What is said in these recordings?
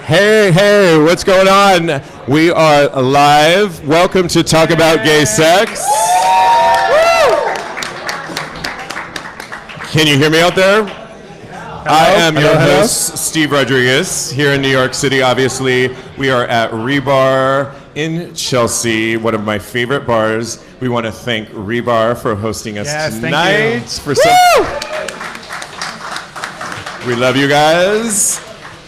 Hey, what's going on? We are live. Welcome to Talk About Gay Sex. Can you hear me out there? I am your host, Steve Rodriguez, here in New York City. Obviously, we are at REBAR in Chelsea, one of my favorite bars. We want to thank REBAR for hosting us tonight. We love you guys.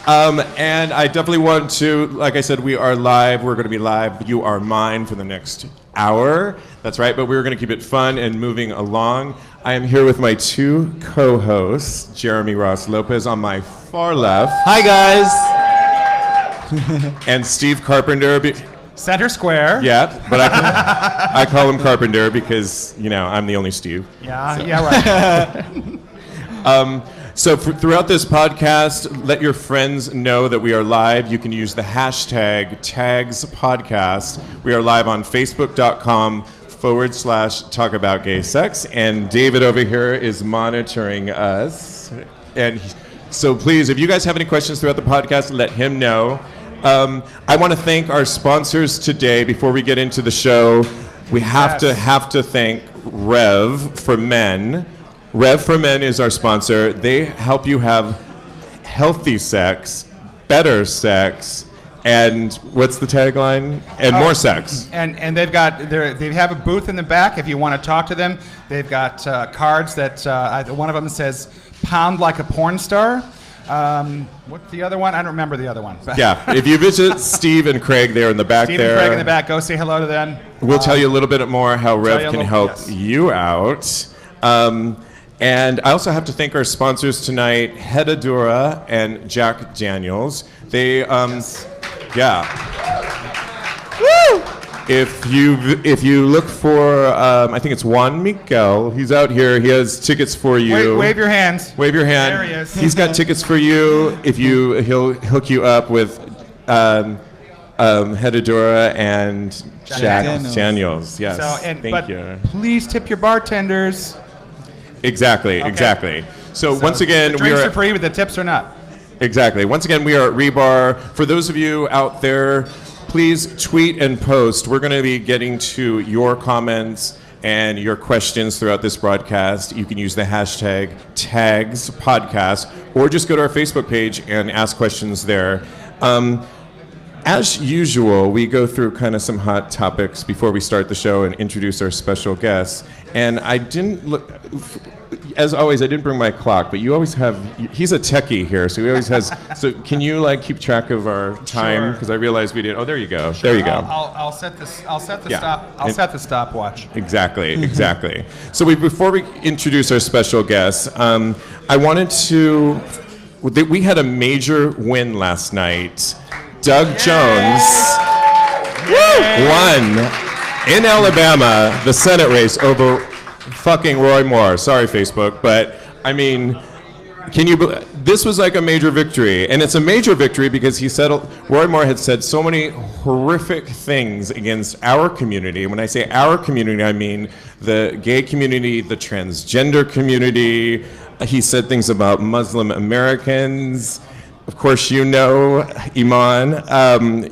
And I definitely want to, like I said, we are live. We're going to be live. You are mine for the next hour. That's right, but we're going to keep it fun and moving along. I am here with my two co-hosts, Jeremy Ross Lopez on my far left. Hi, guys. And Steve Carpenter. Center square. Yeah, but I call him Carpenter because, you know, I'm the only Steve. Yeah, right. So throughout this podcast, let your friends know that we are live. You can use the hashtag #TagsPodcast. We are live on Facebook.com/talkaboutgaysex. And David over here is monitoring us. And so please, if you guys have any questions throughout the podcast, let him know. I want to thank our sponsors today. Before we get into the show, we have to thank Rev for Men. Rev for Men is our sponsor. They help you have healthy sex, better sex, and what's the tagline? And more sex. And they have a booth in the back if you want to talk to them. They've got cards that one of them says "Pound like a porn star." What's the other one? I don't remember the other one. Yeah, if you visit Steve and Craig, they're in the back Steve there. and Craig in the back. Go say hello to them. We'll tell you a little bit more how Rev can help you out. And I also have to thank our sponsors tonight, Hedadura and Jack Daniels. They, yeah. Woo! If you look for, I think it's Juan Miguel. He's out here. He has tickets for you. Wave your hands. Wave your hand. There he is. He's got tickets for you. He'll hook you up with Hedadura and Jack Daniels. Yes. Thank you. Please tip your bartenders. Exactly. So once again, the drinks are free, but the tips are not. Exactly. Once again, we are at REBAR. For those of you out there, please tweet and post. We're going to be getting to your comments and your questions throughout this broadcast. You can use the hashtag #TagsPodcast or just go to our Facebook page and ask questions there. As usual, we go through kind of some hot topics before we start the show and introduce our special guests. And I didn't look, as always, I didn't bring my clock, but you always have, he's a techie here, so he always has, so can you like keep track of our time? Because I realized we did, oh, there you go, Sure. there you go. I'll set the stopwatch. Exactly. So before we introduce our special guests, I wanted to, we had a major win last night. Doug Jones won in Alabama the Senate race over fucking Roy Moore. Sorry, Facebook, but I mean, this was like a major victory, and it's a major victory because Roy Moore had said so many horrific things against our community. And when I say our community, I mean the gay community, the transgender community. He said things about Muslim Americans. Of course, you know Iman.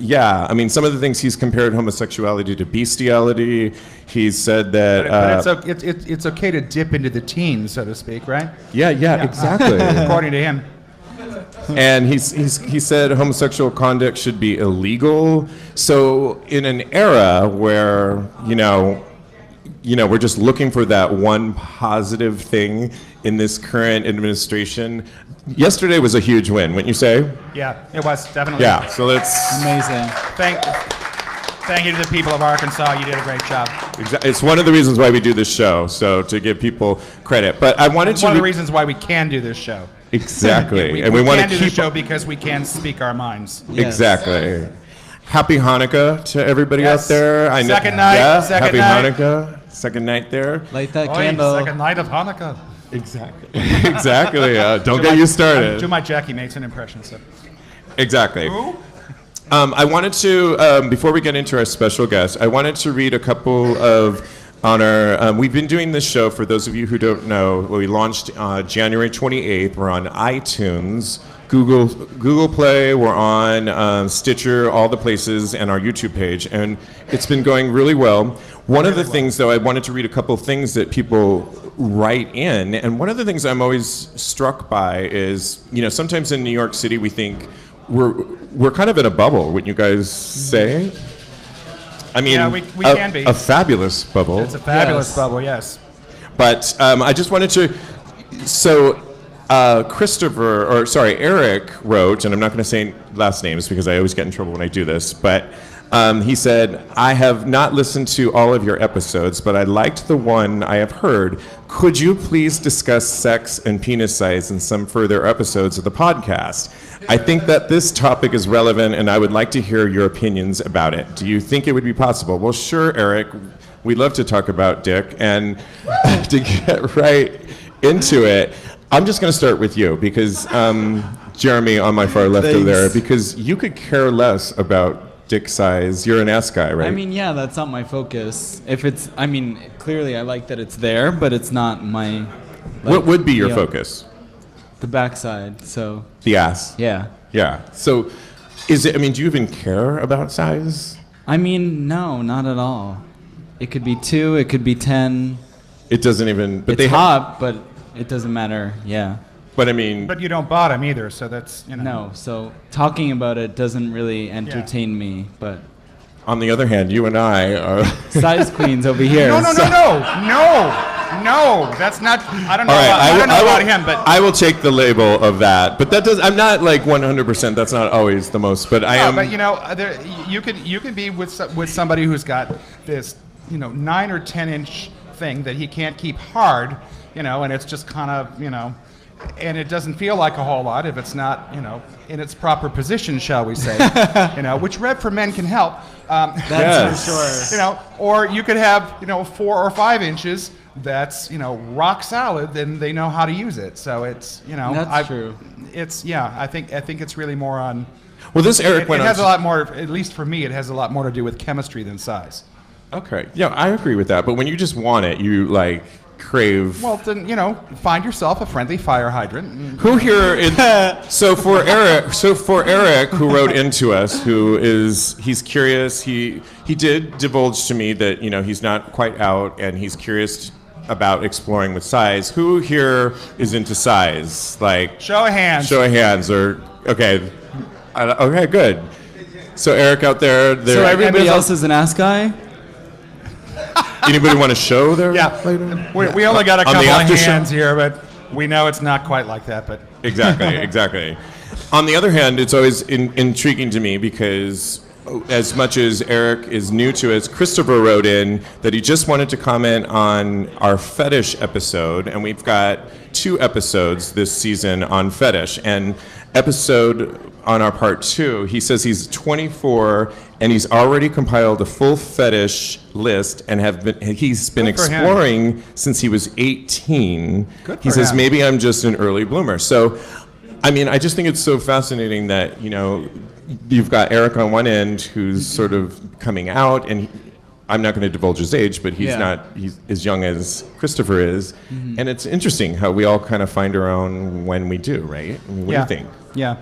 Yeah, I mean, some of the things he's compared homosexuality to bestiality. He said that. But it's okay to dip into the teens, so to speak, right? Yeah, exactly. According to him. And he said homosexual conduct should be illegal. So in an era where we're just looking for that one positive thing in this current administration. Yesterday was a huge win, wouldn't you say? Yeah, it was, definitely. Yeah, so that's amazing. Thank you to the people of Arkansas. You did a great job. It's one of the reasons why we do this show, so to give people credit. But I wanted to. One of the reasons why we can do this show. Exactly. we want to do this show because we can speak our minds. Yes. Exactly. Happy Hanukkah to everybody out there. Second night. Happy Hanukkah. Second night there. Light that candle. Second night of Hanukkah. Exactly. Don't get you started. Do my Jackie Mason impression. So. Exactly. Who? I wanted to, before we get into our special guest, I wanted to read a couple of on our, we've been doing this show, for those of you who don't know, we launched January 28th. We're on iTunes, Google Play, we're on Stitcher, all the places, and our YouTube page, and it's been going really well. One of the things, though, I wanted to read a couple of things that people write in, and one of the things I'm always struck by is, sometimes in New York City we think we're kind of in a bubble, wouldn't you guys say? I mean, yeah, we can be. A fabulous bubble. It's a fabulous bubble, yes. But I just wanted to, Eric wrote, and I'm not going to say last names because I always get in trouble when I do this, but he said, I have not listened to all of your episodes, but I liked the one I have heard. Could you please discuss sex and penis size in some further episodes of the podcast? I think that this topic is relevant, and I would like to hear your opinions about it. Do you think it would be possible? Well, sure, Eric. We'd love to talk about dick, and to get right into it, I'm just going to start with you because Jeremy on my far left over there, because you could care less about dick size. You're an ass guy, right? I mean, yeah, that's not my focus. Clearly I like that it's there, but it's not my... what would be your focus? The backside, so... The ass? Yeah. Yeah. So, do you even care about size? No, not at all. It could be 2, it could be 10. It doesn't even... But it's hot, but it doesn't matter, yeah. But But you don't bottom either, so that's, No, so talking about it doesn't really entertain me, but... On the other hand, you and I are... Size queens over here. No, that's not... I don't know, I don't know about him, but... I will take the label of that, but that does... I'm not like 100%, that's not always the most, but I am... But you could be with somebody who's got this, 9 or 10 inch thing that he can't keep hard, and it's just kind of, and it doesn't feel like a whole lot if it's not, in its proper position, shall we say, which Rev for Men can help. That's for sure. Or you could have, 4 or 5 inches that's, rock solid, then they know how to use it. So it's, That's true. It's, I think it's really more on... Well, this Eric it has a lot more, at least for me, it has a lot more to do with chemistry than size. Okay. Yeah, I agree with that. But when you just want it, you crave. Well, then find yourself a friendly fire hydrant. Who here? So for Eric, who wrote into us, he's curious. He did divulge to me that he's not quite out, and he's curious about exploring with size. Who here is into size? Show of hands. Show of hands, or okay, okay, good. So Eric out there. So everybody else is an ass guy. Anybody want to show their? Yeah, we only got a couple of hands here, but we know it's not quite like that. But exactly. On the other hand, it's always intriguing to me because as much as Eric is new to us, Christopher wrote in that he just wanted to comment on our fetish episode, and we've got 2 episodes this season on fetish. And episode on our part 2, he says he's 24 and he's already compiled a full fetish list and he's been exploring since he was 18. He says maybe I'm just an early bloomer. So, I just think it's so fascinating that you've got Eric on one end who's sort of coming out, and I'm not going to divulge his age, but he's as young as Christopher is. Mm-hmm. And it's interesting how we all kind of find our own when we do, right? What do you think? Yeah.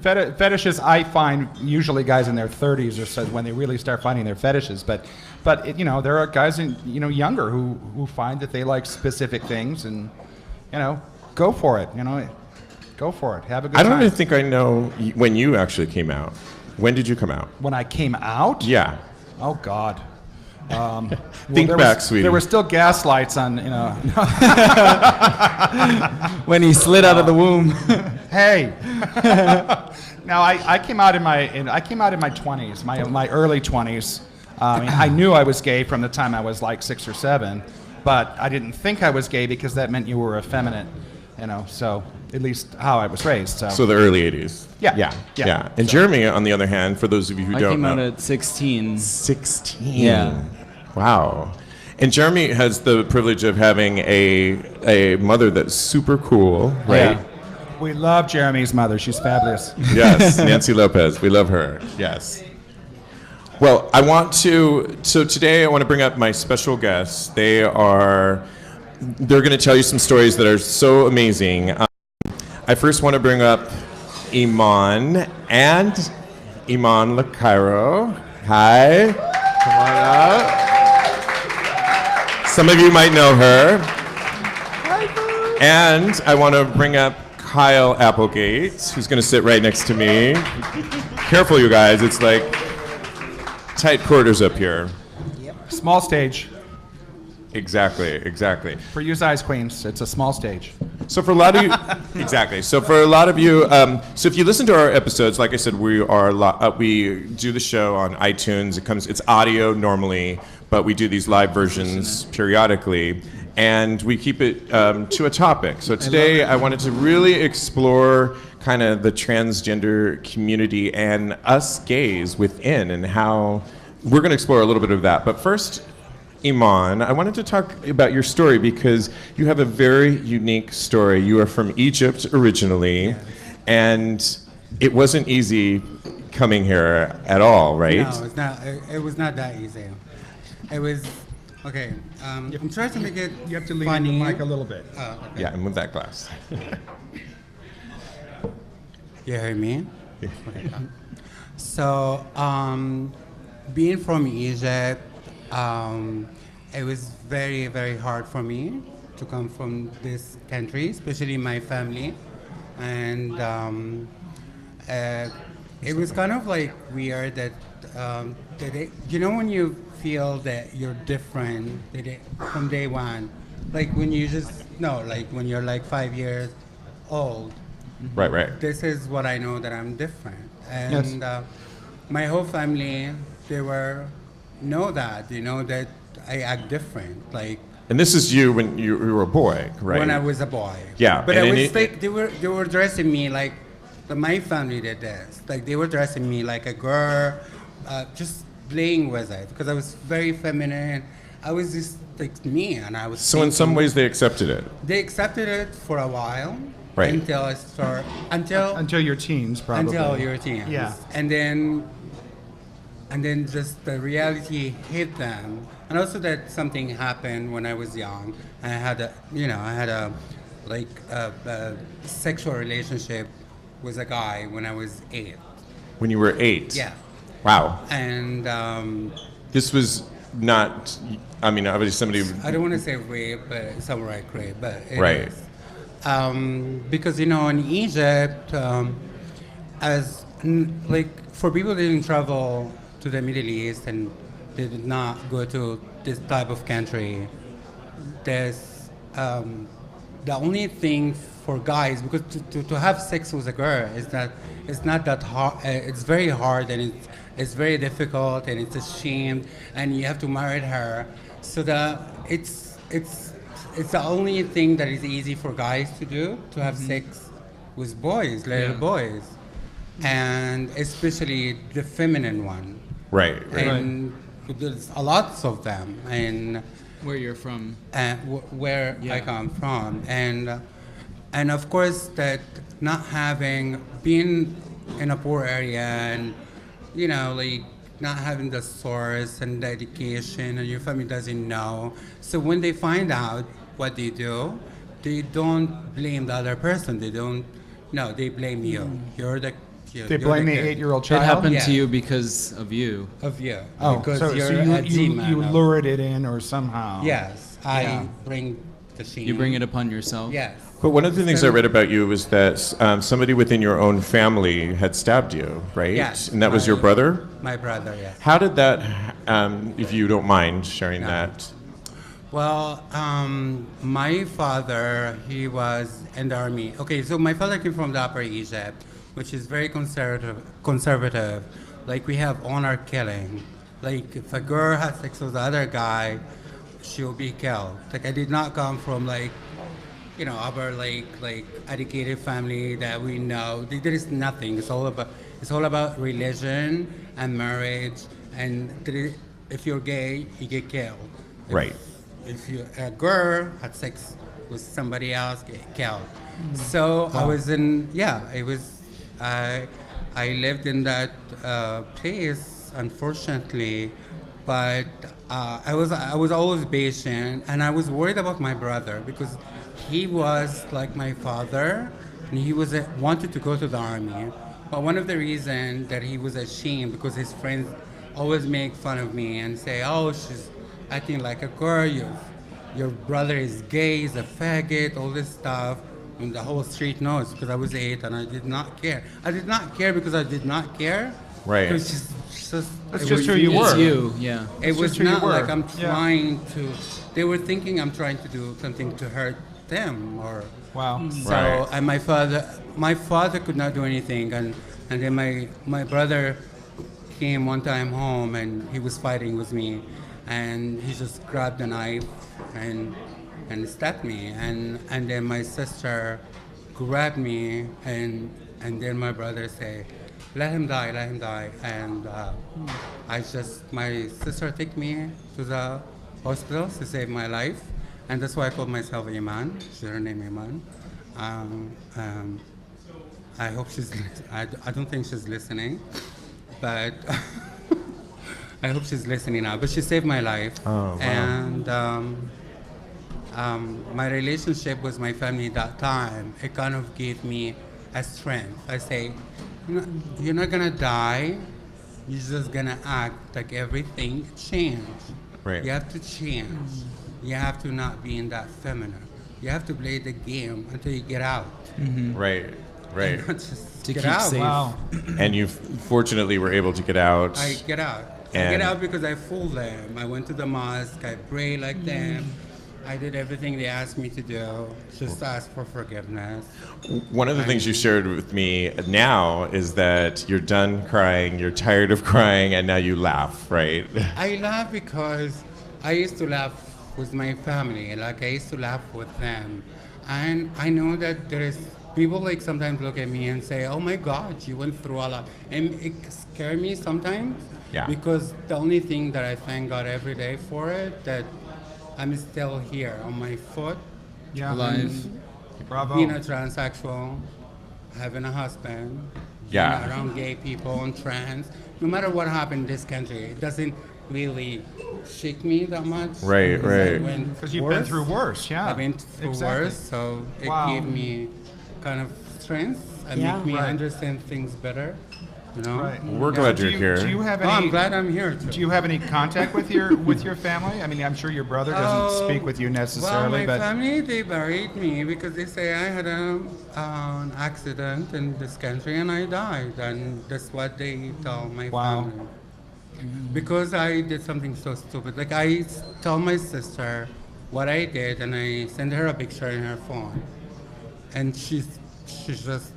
Fetishes, I find usually guys in their 30s or so when they really start finding their fetishes. But there are guys younger who find that they like specific things, and go for it. Go for it. Have a good time. I don't even think I know when you actually came out. When did you come out? When I came out? Yeah. Oh God. Think back, sweetie. There were still gas lights on, when he slid out of the womb. Hey. Now I came out in my 20s, my early 20s. I knew I was gay from the time I was like 6 or 7, but I didn't think I was gay because that meant you were effeminate, So at least how I was raised. So the early 80s. Yeah. And Jeremy, on the other hand, for those of you who don't know. I came out at 16. 16. Yeah. Wow. And Jeremy has the privilege of having a mother that's super cool, right? Yeah. We love Jeremy's mother. She's fabulous. Yes, Nancy Lopez. We love her. Yes. Well, so today I want to bring up my special guests. They're going to tell you some stories that are so amazing. I first want to bring up Iman and Iman Caire. Hi. Come on up. Some of you might know her. And I want to bring up Kyle Applegate, who's going to sit right next to me. Careful, you guys. It's like tight quarters up here. Small stage. Exactly. For you size queens, it's a small stage. So for a lot of you, exactly. So for a lot of you, so if you listen to our episodes, like I said, we do the show on iTunes. It's audio normally, but we do these live versions periodically, and we keep it to a topic. So today, I wanted to really explore kind of the transgender community and us gays within, and how we're going to explore a little bit of that. But first, Iman, I wanted to talk about your story because you have a very unique story. You are from Egypt originally, and it wasn't easy coming here at all, right? No, it's not. It was not that easy. It was okay. I'm trying to make it. You have to lean funny. the mic a little bit. Okay. Yeah, and move that glass. You hear me? Okay. So, being from Egypt, it was very, very hard for me to come from this country, especially my family. And it was kind of like weird that, when you feel that you're different from day one, like when you like when you're like 5 years old. Right. This is what I know, that I'm different. And my whole family, they know that I act different. Like, And this is you when you were a boy, right? when I was a boy. Yeah, But and I then was like, they were dressing me like, my family did this. Like, they were dressing me like a girl, just playing with it, because I was very feminine. I was just like me, and I was. So in some ways they accepted it. They accepted it for a while. Right. Until your teens, probably. Until your teens. Yeah. And then just the reality hit them. And also that something happened when I was young. I had a sexual relationship with a guy when I was 8. When you were 8? Yeah. Wow. And This was not, I mean, obviously somebody... I don't want to say rape, but samurai rape, but it Right. is. Because in Egypt, for people that didn't travel to the Middle East and they did not go to this type of country, there's the only thing for guys, because to have sex with a girl is that it's not that hard. It's very hard, and it's very difficult, and it's a shame, and you have to marry her. So it's the only thing that is easy for guys to do, to have sex with boys, little boys, and especially the feminine one. Right. And there's a lot of them, and Where you're from. where I come from, and of course that not being in a poor area, and not having the source and the education, and your family doesn't know. So when they find out what they do, they don't blame the other person. They blame you. They blame the 8-year-old It child? happened Yeah. to you because of you. Of you. Oh, Because so you're you eczema. lured it in or somehow? Yes, I bring the shame. You bring it upon yourself. Yes. But one of the things I read about you was that somebody within your own family had stabbed you, right? Yes. And that was your brother? My brother, yes. How did that, if you don't mind sharing that? Well, my father, he was in the army. Okay, so my father came from the Upper Egypt, which is very conservative. Like, we have honor killing. Like, if a girl has sex with the other guy, she'll be killed. Like, I did not come from upper educated family that we know. There is nothing. It's all about religion and marriage. And if you're gay, you get killed. Right. If a girl had sex with somebody else, get killed. So I was I lived in that place, unfortunately, but I was always patient, and I was worried about my brother because he was like my father, and he wanted to go to the army. But one of the reasons that he was ashamed because his friends always make fun of me and say, "Oh, she's acting like a girl. Your brother is gay, he's a faggot, all this stuff." And the whole street knows because I was 8 and I did not care. I did not care because I did not care. Right. Because That's just who you were. It's you, yeah. It was just who you not were. like I'm Yeah. trying to. They were thinking I'm trying to do something to hurt them or. Wow. So Right. and my father could not do anything, and then my brother came one time home and he was fighting with me, and he just grabbed a knife and stabbed me, and then my sister grabbed me and then my brother say, let him die, and my sister took me to the hospital to save my life, and that's why I called myself Iman. She's her name Iman. I hope I don't think she's listening, but I hope she's listening now. But she saved my life, Oh, wow. and my relationship with my family that time, it kind of gave me a strength. I say, you're not gonna die. You're just gonna act like everything changed. Right. You have to change. You have to not be in that feminine. You have to play the game until you get out. Right. Right. Not just To get keep out. safe. Wow. And you fortunately were able to get out. I get out. I And- get out because I fooled them. I went to the mosque. I prayed like them. I did everything they asked me to do. Just ask for forgiveness. One of the things you shared with me now is that you're done crying, you're tired of crying, and now you laugh, right? I laugh because I used to laugh with my family. Like I used to laugh with them. And I know that there is people like sometimes look at me and say, oh my God, you went through a lot. And it scares me sometimes. Yeah. Because the only thing that I thank God every day for it, that I'm still here on my foot, Yeah. Alive. Bravo. being a transsexual, having a husband, Yeah. being around gay people and trans. No matter what happened in this country, it doesn't really shake me that much. Right, because I right. went Because you've been worse. through worse, yeah. I've been through Exactly. worse, so it Wow. gave me kind of strength and Yeah. make me Right. understand things better. You know. Right. We're glad Do you're you- here. Do you have Oh, any? I'm glad I'm here too. Do you have any contact with your family? I mean, I'm sure your brother doesn't speak with you necessarily, well, my but family, they buried me because they say I had an accident in this country and I died, and that's what they tell my Wow. family. Because I did something so stupid. Like I tell my sister what I did, and I send her a picture in her phone, and she just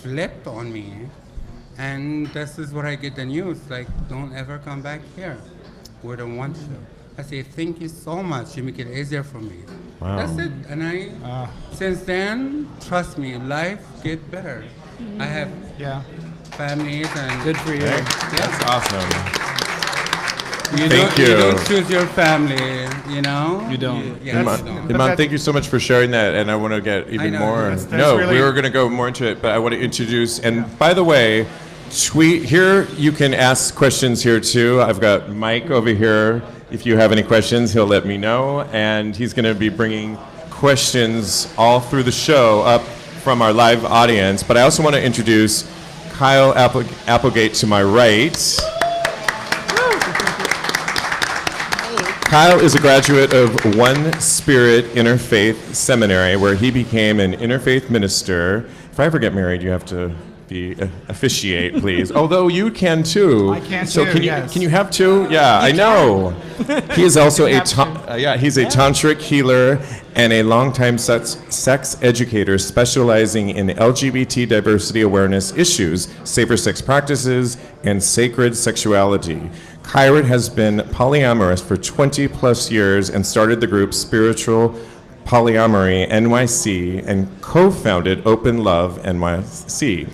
flipped on me. And this is where I get the news, like, don't ever come back here. We don't want you. I say, thank you so much. You make it easier for me. Wow. That's it. And since then, trust me, life get better. I have yeah. families and Good for you. That's awesome. you Thank don't, you. don't choose your family, you know? You don't. Yeah, Iman, you don't. But Iman, that's- thank you so much for sharing that, and I want to get even know, more. that's No, really- we were going to go more into it, but I want to introduce. And by the way, tweet here. You can ask questions here too. I've got Mike over here. If you have any questions, he'll let me know, and he's going to be bringing questions all through the show up from our live audience. But I also want to introduce Kyle Applegate to my right. Kyle is a graduate of One Spirit Interfaith Seminary, where he became an interfaith minister. If I ever get married, you have to officiate, please. Although you can too. I can so too, can you yes. can you have two? Yeah, I know. He is also You a have he's a tantric healer and a longtime sex educator specializing in LGBT diversity awareness issues, safer sex practices, and sacred sexuality. Caire has been polyamorous for 20 plus years and started the group Spiritual Polyamory NYC and co-founded Open Love NYC.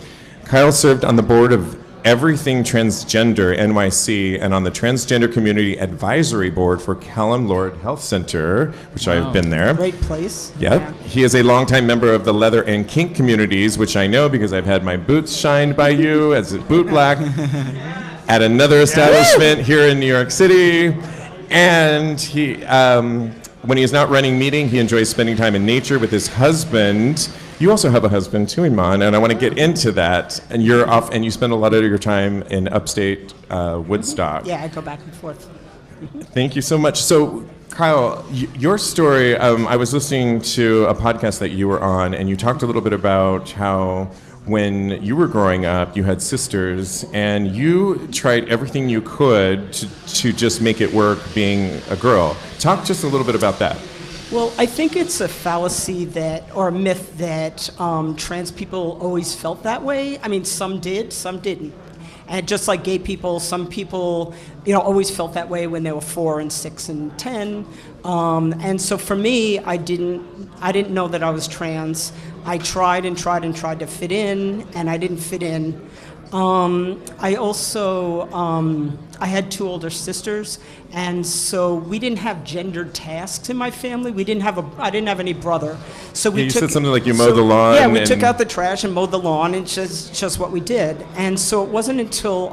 Kyle served on the board of Everything Transgender NYC and on the Transgender Community Advisory Board for Callum Lord Health Center, which I've been there. Great place. Yep. He is a longtime member of the leather and kink communities, which I know because I've had my boots shined by you as a boot black at another establishment here in New York City. And he, when he is not running meeting, he enjoys spending time in nature with his husband you also have a husband too, Iman, and I want to get into that. And you're off, and you spend a lot of your time in upstate Woodstock. Yeah, I go back and forth. Thank you so much. So, Kyle, your story, I was listening to a podcast that you were on, and you talked a little bit about how when you were growing up, you had sisters, and you tried everything you could to just make it work being a girl. Talk just a little bit about that. Well, I think it's a fallacy or a myth that trans people always felt that way. I mean, some did, some didn't. And just like gay people, some people, always felt that way when they were 4 and 6 and 10. And so for me, I didn't know that I was trans. I tried and tried and tried to fit in, and I didn't fit in. I also, I had 2 older sisters, and so we didn't have gendered tasks in my family. I didn't have any brother. So we you said something like you mowed the lawn. Yeah, we took out the trash and mowed the lawn, and just what we did. And so it wasn't until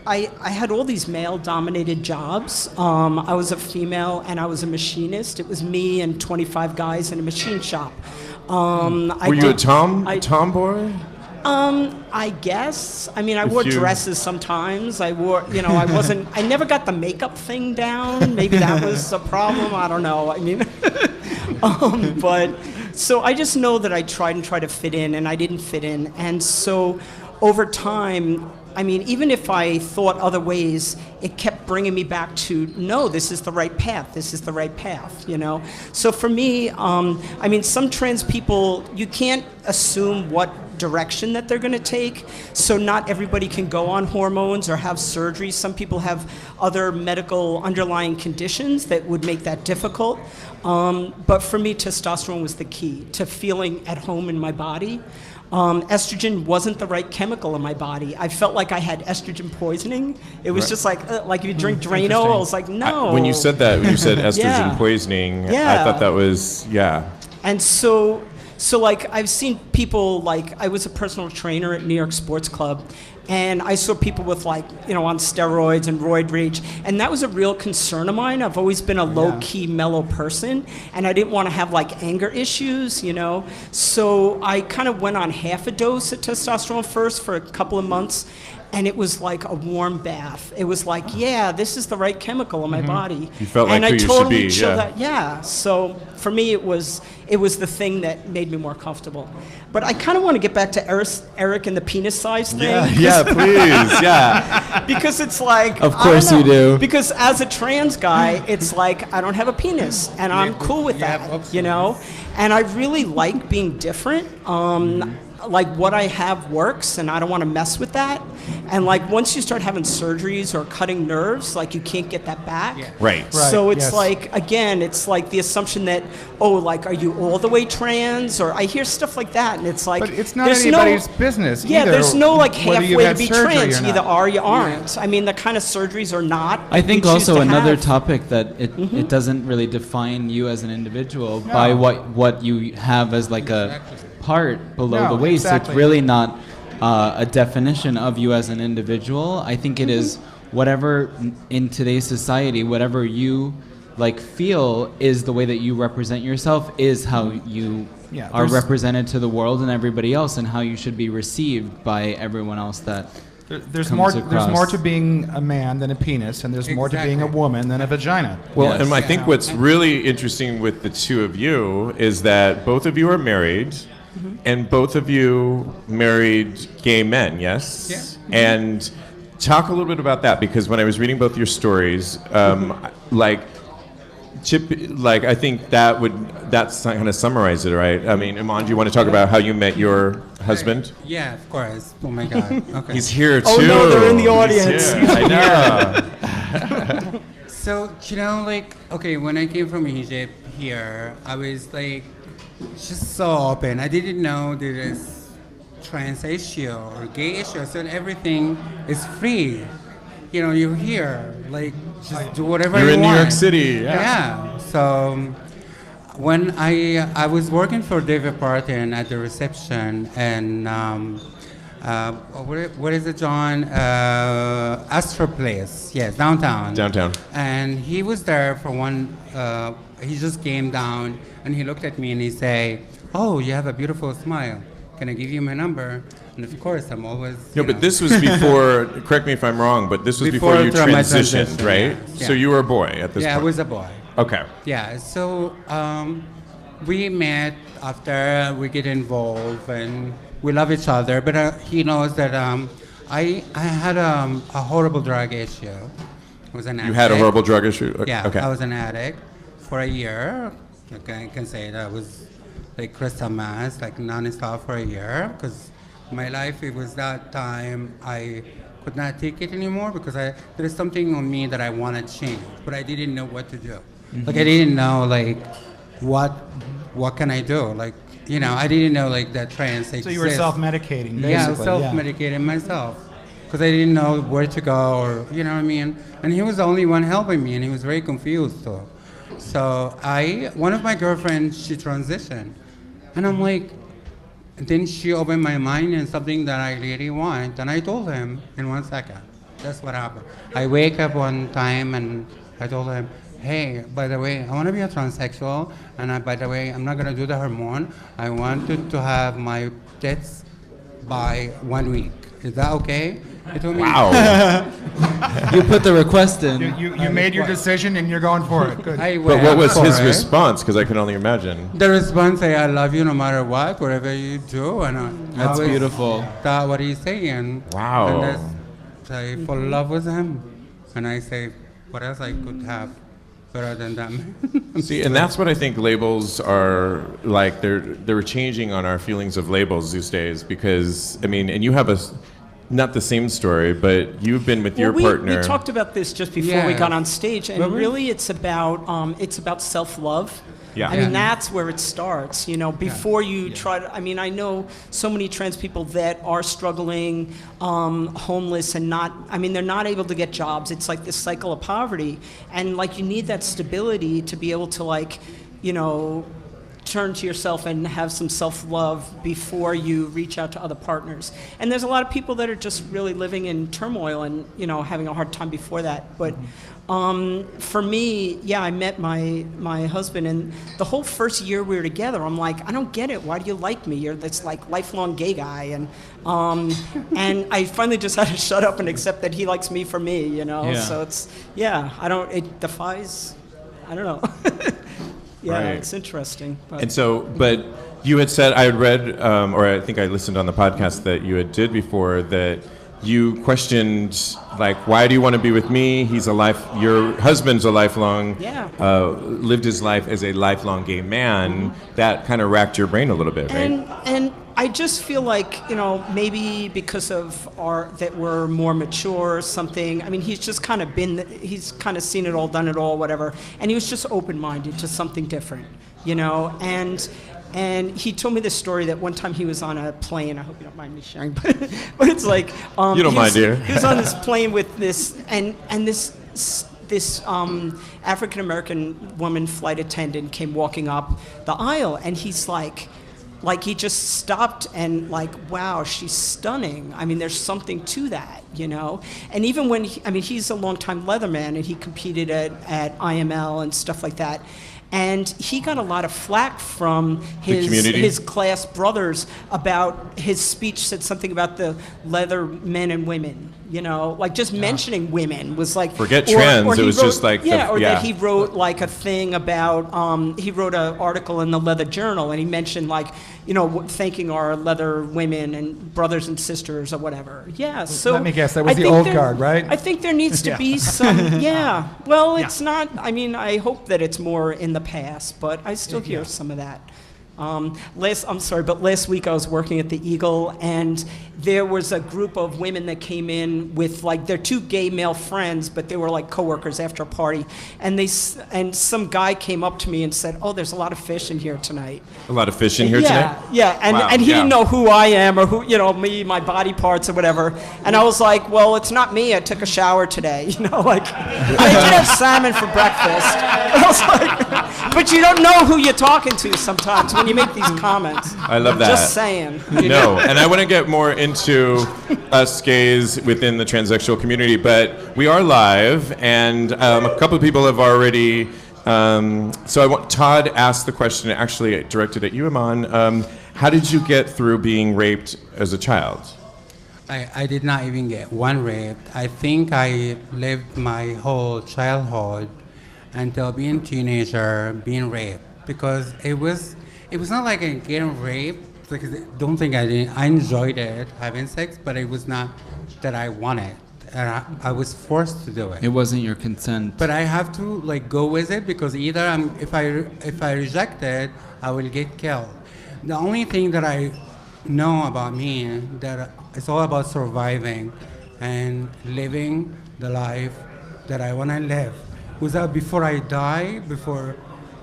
I had all these male-dominated jobs. I was a female, and I was a machinist. It was me and 25 guys in a machine shop. Were you a tomboy? I guess. I mean, I wore dresses sometimes. I never got the makeup thing down. Maybe that was a problem. I don't know. I mean, but so I just know that I tried to fit in, and I didn't fit in. And so over time, I mean, even if I thought other ways, it kept bringing me back to, no, this is the right path. This is the right path, So for me, I mean, some trans people, you can't assume what direction that they're going to take. So not everybody can go on hormones or have surgery. Some people have other medical underlying conditions that would make that difficult. But for me, testosterone was the key to feeling at home in my body. Estrogen wasn't the right chemical in my body. I felt like I had estrogen poisoning. It was just like if you drink Drano, I was like, no. When you said estrogen poisoning, I thought that was, And so like I've seen people, like I was a personal trainer at New York Sports Club, and I saw people with on steroids and roid rage, and that was a real concern of mine. I've always been a low-key, mellow person, and I didn't want to have anger issues, So I kind of went on half a dose of testosterone first for a couple of months, and it was like a warm bath. It was like, this is the right chemical in my body. You felt like who you should be, So for me, it was the thing that made me more comfortable. But I kind of want to get back to Eric and the penis size thing. Yeah, please, Because it's like, of course you do. Because as a trans guy, it's like I don't have a penis, and I'm cool with that, And I really like being different. Like what I have works, and I don't want to mess with that. And like once you start having surgeries or cutting nerves, like you can't get that back. Yeah. Right. So it's like, again, it's like the assumption that, are you all the way trans? Or I hear stuff like that, and it's like, but it's not anybody's business. Either, there's no like halfway to be trans. You either are, you aren't. Yeah. I mean, the kind of surgeries are not. I think also another topic that it doesn't really define you as an individual by what you have as like a part below the waist. Exactly. It's really not a definition of you as an individual. I think it is whatever in today's society, whatever you feel is the way that you represent yourself is how you are represented to the world and everybody else, and how you should be received by everyone else that there's more to being a man than a penis, and there's more to being a woman than a vagina. Well, and I think what's really interesting with the two of you is that both of you are married. And both of you married gay men, yes? Yes. And talk a little bit about that, because when I was reading both your stories, I think that's kind of summarize it, right? I mean, Iman, do you want to talk about how you met your husband? Yeah, of course. Oh my God. Okay. He's here too. Oh no, they're in the audience. I know. So, when I came from Egypt here, I was just so open. I didn't know there is trans issue or gay issue, so everything is free. You're here, just do whatever you want. You're in New York City, Yeah. So when I was working for David Parton at the reception, and what is it, John? Astro Place, yes, downtown. Downtown. And he was there for one. He just came down and he looked at me and he said, oh, you have a beautiful smile. Can I give you my number? And of course, I'm always. No, but this was before. Correct me if I'm wrong, but this was before you my transitioned, transition, right? yeah. So you were a boy at this point. Yeah, I was a boy. Okay. Yeah, so we met after we get involved and we love each other, but he knows that I had a horrible drug issue. I was an addict. You had a horrible drug issue? Yeah, Okay. I was an addict for a year. I can say that I was like crystal mass, like non-stop for a year, because my life, it was that time I could not take it anymore because there is something on me that I want to change, but I didn't know what to do. Mm-hmm. Like I didn't know like what can I do? Like, you know, I didn't know like that trans exists. So you were self-medicating, basically. Yeah, I was self-medicating myself because I didn't know where to go or, you know what I mean? And he was the only one helping me and he was very confused too. So one of my girlfriends, she transitioned and I'm like, and then she opened my mind and something that I really want and I told him in 1 second. That's what happened. I wake up one time and I told him, hey, by the way, I want to be a transsexual, and by the way, I'm not going to do the hormone. I wanted to have my tits by 1 week. Is that okay? He told me, Wow. You put the request in. You made your decision and you're going for it. Good. I But went what was for his it. response? Because I can only imagine. The response is, I love you no matter what, whatever you do. And That's beautiful. That's what he's saying. Wow. And I fall in love with him. And I say, what else I could have better than that? See, and that's what I think labels are like. They're changing on our feelings of labels these days because, I mean, and you have not the same story, but you've been with your partner. We talked about this just before we Yeah. got on stage, and Well, really it's about self-love. Yeah. I mean, Yeah. that's where it starts, you know, before you try to, I mean, I know so many trans people that are struggling, homeless and they're not able to get jobs. It's like this cycle of poverty. And like, you need that stability to be able to like, you know, turn to yourself and have some self-love before you reach out to other partners. And there's a lot of people that are just really living in turmoil and, you know, having a hard time before that. But for me, yeah, I met my husband, and the whole first year we were together, I'm like, I don't get it. Why do you like me? You're this like lifelong gay guy. And I finally just had to shut up and accept that he likes me for me, you know? Yeah. So it defies, I don't know. Yeah, Right. it's interesting. But. And so, but you had said, I had read, or I think I listened on the podcast that you had did before, that you questioned, like, why do you want to be with me? Your husband's a lifelong, lived his life as a lifelong gay man. Mm-hmm. That kind of racked your brain a little bit, right? And I just feel like, you know, maybe because of that we're more mature or something. I mean, he's just kind of he's kind of seen it all, done it all, whatever. And he was just open-minded to something different, you know. And he told me this story that one time he was on a plane. I hope you don't mind me sharing, but it's like you don't mind, dear. He was on this plane with this this African American woman flight attendant came walking up the aisle, and he's like he just stopped and like, wow, she's stunning. I mean, there's something to that, you know? And even when, he's a longtime Leatherman, and he competed at IML and stuff like that. And he got a lot of flack from his class brothers about his speech said something about the leather men and women, you know, like just mentioning women was like... Forget trans, it was just like... that he wrote like a thing about, he wrote an article in the Leather Journal, and he mentioned like, you know, thanking our leather women and brothers and sisters or whatever. Yeah, so... Let me guess, that was the old guard, right? I think there needs to be some, well, it's not, I hope that it's more in the past, but I still hear some of that. Last week I was working at the Eagle, and there was a group of women that came in with like their two gay male friends, but they were like coworkers after a party, and some guy came up to me and said, "Oh, there's a lot of fish in here tonight." A lot of fish in here today? Yeah, and, Wow, and he yeah. didn't know who I am or who, you know, me, my body parts or whatever. And I was like, well, it's not me. I took a shower today, you know, like, I did have salmon for breakfast. And I was like, but you don't know who you're talking to sometimes when you make these comments. I love that. Just saying. No, and I want to get more into us gays within the transsexual community, but we are live, and a couple of people have already So Todd asked the question, actually directed at you, Iman. How did you get through being raped as a child? I did not even get one rape. I think I lived my whole childhood until being a teenager, being raped. Because it was not like I getting raped. Because I don't think I did. I enjoyed it, having sex, but it was not that I wanted. And I was forced to do it. It wasn't your consent. But I have to like go with it because either if I reject it, I will get killed. The only thing that I know about me that it's all about surviving and living the life that I want to live. Without before I die, before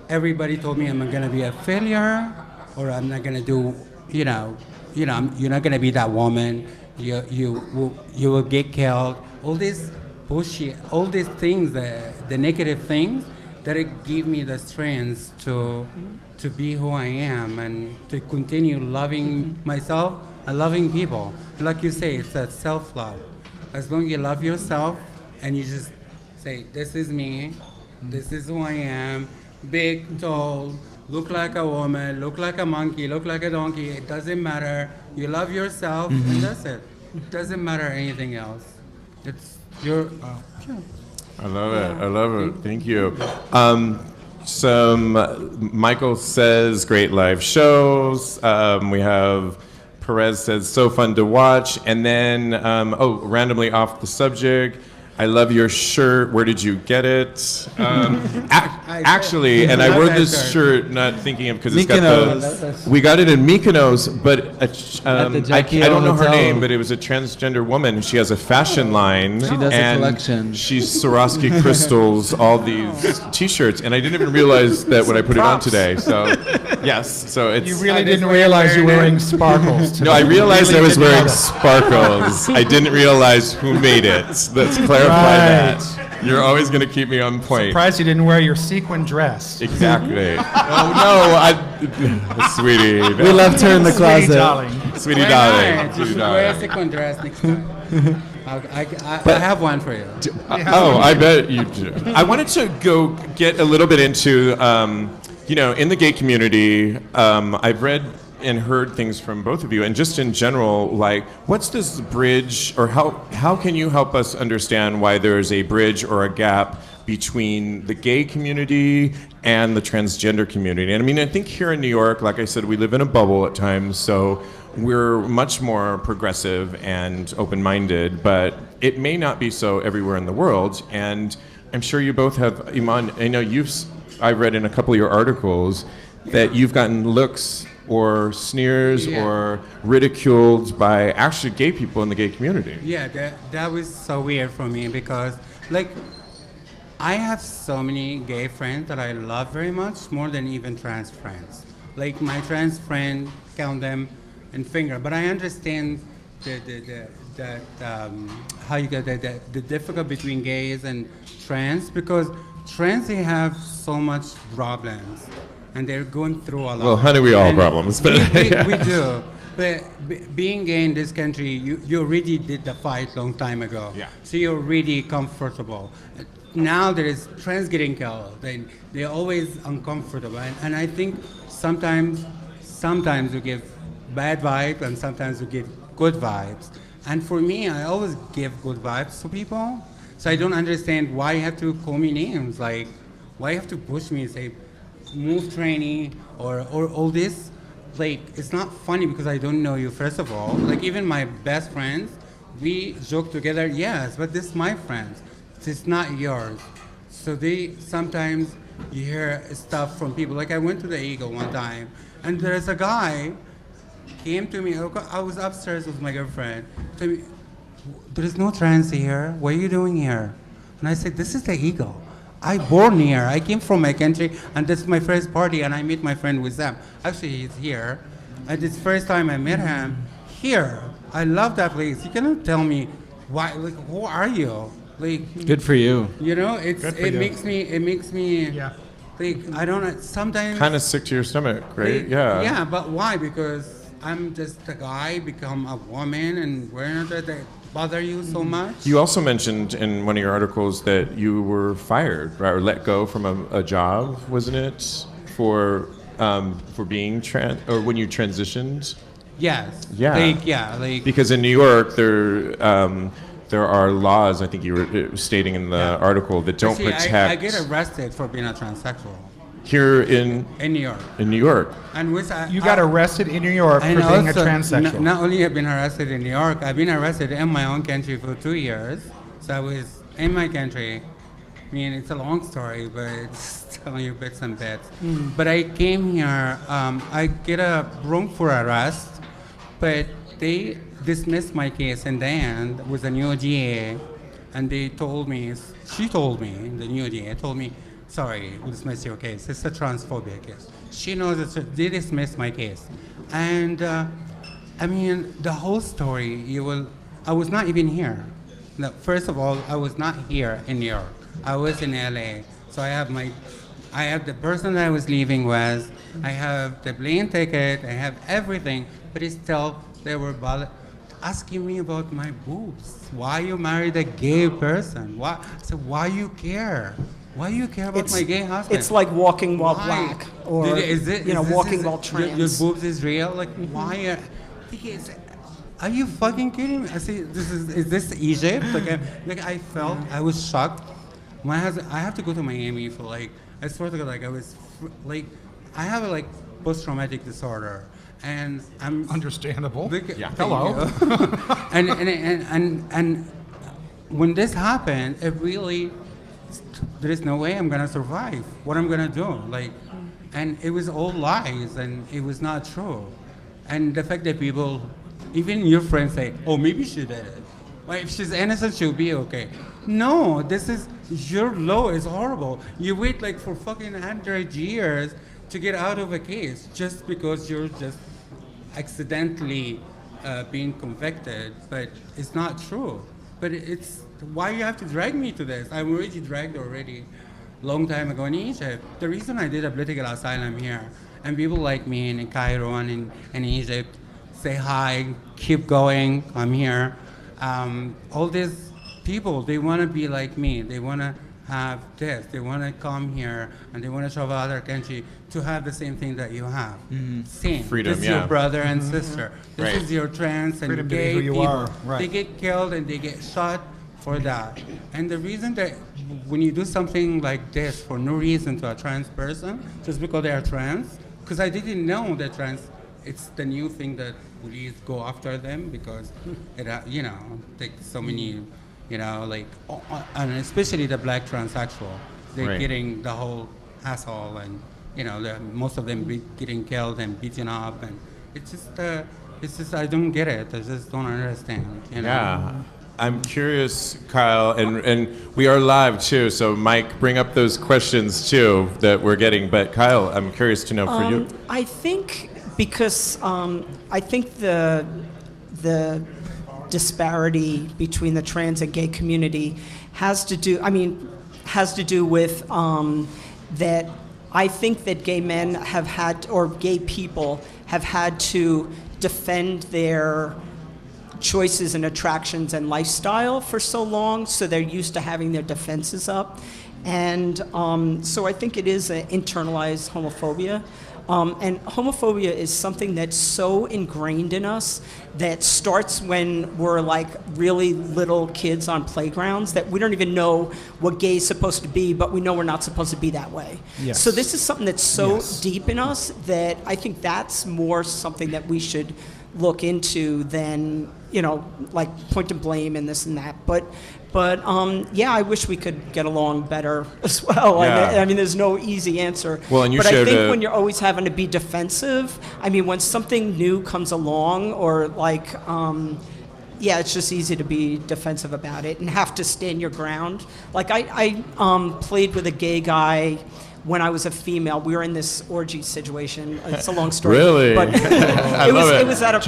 everybody told me I'm gonna be a failure or I'm not gonna do, you're not gonna be that woman. You will get killed. All this bullshit, all these things, the negative things, that it give me the strength to be who I am and to continue loving myself and loving people. Like you say, it's that self-love. As long as you love yourself and you just say, this is me, this is who I am, big, tall, look like a woman, look like a monkey, look like a donkey, it doesn't matter. You love yourself and that's it. It doesn't matter anything else. It's your... I love it. I love it. Thank you. Michael says, great live shows. We have Perez says, so fun to watch. And then, randomly off the subject, I love your shirt. Where did you get it? Actually, and I wore this shirt not thinking of because it's got we got it in Mykonos, but I don't know her name, but it was a transgender woman. She has a fashion line. She does a collection. She Swarovski crystals all these T-shirts, and I didn't even realize that when I put it on today. So yes, so it's. You really didn't realize you were wearing sparkles today. No, I realized I was wearing sparkles. I didn't realize who made it. Let's clarify that. You're always going to keep me on point. Surprised you didn't wear your sequin dress. Exactly. Sweetie. No. We left her in the closet. Sweetie darling. You should wear a sequin dress next time. I have one for you. I bet you do. I wanted to go get a little bit into, in the gay community, I've read and heard things from both of you, and just in general, like, what's this bridge, or how can you help us understand why there's a bridge or a gap between the gay community and the transgender community? And I mean, I think here in New York, like I said, we live in a bubble at times, so we're much more progressive and open-minded, but it may not be so everywhere in the world. And I'm sure you both have, Iman, I know I read in a couple of your articles that you've gotten looks or sneers or ridiculed by actually gay people in the gay community. Yeah, that was so weird for me because, like, I have so many gay friends that I love very much, more than even trans friends. Like, my trans friend, count them in finger, but I understand how you get the difficult between gays and trans, because trans, they have so much problems. And they're going through a lot. Well, honey, we all have problems. But we do. But being gay in this country, you already did the fight long time ago. Yeah. So you're really comfortable. Now there is trans getting killed. They're always uncomfortable. And I think sometimes we give bad vibes and sometimes we give good vibes. And for me, I always give good vibes to people. So I don't understand why you have to call me names. Like, why you have to push me and say, move training or all this. Like, it's not funny because I don't know you, first of all. Like, even my best friends, we joke together, yes, but this is my friends. It's not yours. So sometimes you hear stuff from people. Like, I went to the Eagle one time, and there's a guy came to me. I was upstairs with my girlfriend. Told me, there is no trans here. What are you doing here? And I said, this is the Eagle. I born here. I came from my country, and this is my first party, and I meet my friend with them. Actually, he's here. And it's first time I met him here. I love that place. You cannot tell me why. Like, who are you? Like, good for you. You know, it makes me. Yeah. Like, I don't know. Sometimes. Kind of sick to your stomach, right? Like, yeah. Yeah, but why? Because I'm just a guy become a woman, and where does that bother you so much? You also mentioned in one of your articles that you were fired, right, or let go from a job, wasn't it, for being trans, or when you transitioned? Yes. Yeah. Like because in New York there are laws, I think you were stating in the article, that don't protect. I get arrested for being a transsexual. Here in New York. In New York. And you got arrested in New York for being a transsexual. Not only have been arrested in New York, I've been arrested in my own country for 2 years. So I was in my country. I mean, it's a long story, but it's telling you bits and bits. But I came here, I get a wrongful arrest, but they dismissed my case in the end with a new GA, and she told me, the new GA told me, sorry, we dismissed your case. It's a transphobia case. She knows that they dismissed my case. And I mean, the whole story, I was not even here. No, first of all, I was not here in New York. I was in LA. So I have the person that I was leaving with, I have the plane ticket, I have everything, but it's still, they were asking me about my boobs. Why you married a gay person? Why? So why you care? Why do you care about my gay husband? It's like walking while black, or walking while trans. Your boobs is real. Like why? Are you fucking kidding me? I say, is this Egypt? I felt, I was shocked. My husband, I have to go to Miami for I swear to God, I have a post-traumatic disorder, and I'm understandable. Hello. and when this happened, it really. There is no way I'm gonna survive. What I'm gonna do? And it was all lies, and it was not true. And the fact that people, even your friends say, "Oh, maybe she did it. If she's innocent, she'll be okay." No, your law is horrible. You wait for fucking 100 years to get out of a case just because you're just accidentally being convicted, but it's not true. But it's why you have to drag me to this. I'm already dragged long time ago in Egypt. The reason I did a political asylum here, and people like me in Cairo and in Egypt say hi, keep going, I'm here. All these people, they want to be like me. They want to have this. They want to come here, and they want to travel other country to have the same thing that you have. Same. Freedom, this is your brother and sister. This is your trans and freedom gay to be who you people. are. Right. They get killed and they get shot for that. And the reason that when you do something like this for no reason to a trans person, just because they are trans, because I didn't know that it's the new thing that police go after them because it, takes so many, and especially the black transsexual, they're getting the whole hassle, and most of them getting killed and beaten up, and it's just I don't get it. I just don't understand. Yeah. I'm curious, Kyle, and we are live too, so Mike, bring up those questions too that we're getting. But Kyle, I'm curious to know for you. I think because I think the disparity between the trans and gay community has to do with that I think that gay men have had, or gay people have had to defend their choices and attractions and lifestyle for so long, so they're used to having their defenses up. And so I think it is an internalized homophobia. And homophobia is something that's so ingrained in us that starts when we're really little kids on playgrounds, that we don't even know what gay is supposed to be, but we know we're not supposed to be that way. Yes. So this is something that's so deep in us that I think that's more something that we should look into than, point and blame and this and that. But I wish we could get along better as well. Yeah. I mean, there's no easy answer. Well, and you but I shared think when you're always having to be defensive, when something new comes along, or it's just easy to be defensive about it and have to stand your ground. I played with a gay guy when I was a female. We were in this orgy situation. It's a long story. Really? But I love it. It was at a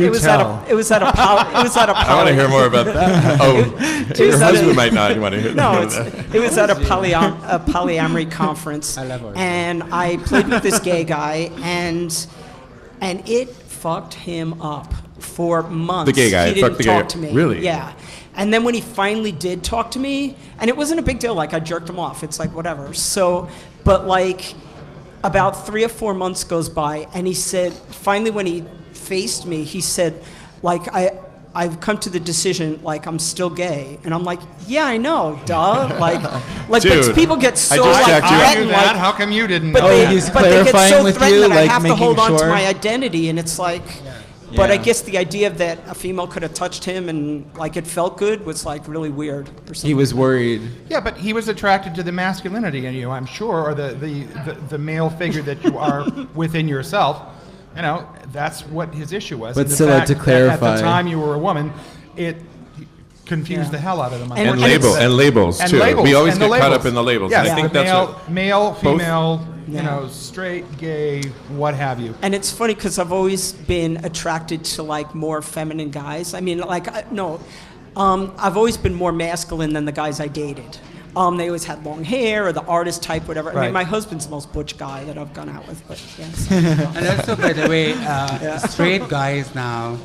I want to hear more about that. Your husband might not. You want to hear No, more about that. it was at a polyamory conference. I love orgy. And I played with this gay guy, and it fucked him up for months. The gay guy He fucked didn't the gay talk guy. to me. Really? Yeah. And then when he finally did talk to me, and it wasn't a big deal, like I jerked him off. It's like whatever. So, but like about 3 or 4 months goes by, and he said, finally when he faced me, he said, like I've come to the decision, like I'm still gay, and I'm like, yeah, I know, duh, like, Dude, but people get so I just like checked you. I knew threatened, that. like, How come you didn't but know they, that? he's but they get clarifying so with threatened you, that I like, have to making hold on to sure. my identity, and it's like, but I Yeah. guess the idea that a female could have touched him and like it felt good was like really weird or something. He was worried. Yeah, but he was attracted to the masculinity in you, I'm sure, or the male figure that you are within yourself. You know, that's what his issue was. But And the still, fact to that clarify- at the time you were a woman, it confused the hell out of them. And And labels And too. labels, We always and the get caught labels. up in the labels. Yes, and I think the that's male, what, male, female, Yeah. you know, straight, gay, what have you. And it's funny because I've always been attracted to like more feminine guys. I mean, like, I've always been more masculine than the guys I dated. They always had long hair or the artist type, whatever. I Right. mean, my husband's the most butch guy that I've gone out with, but yes. And also, by the way, straight guys now,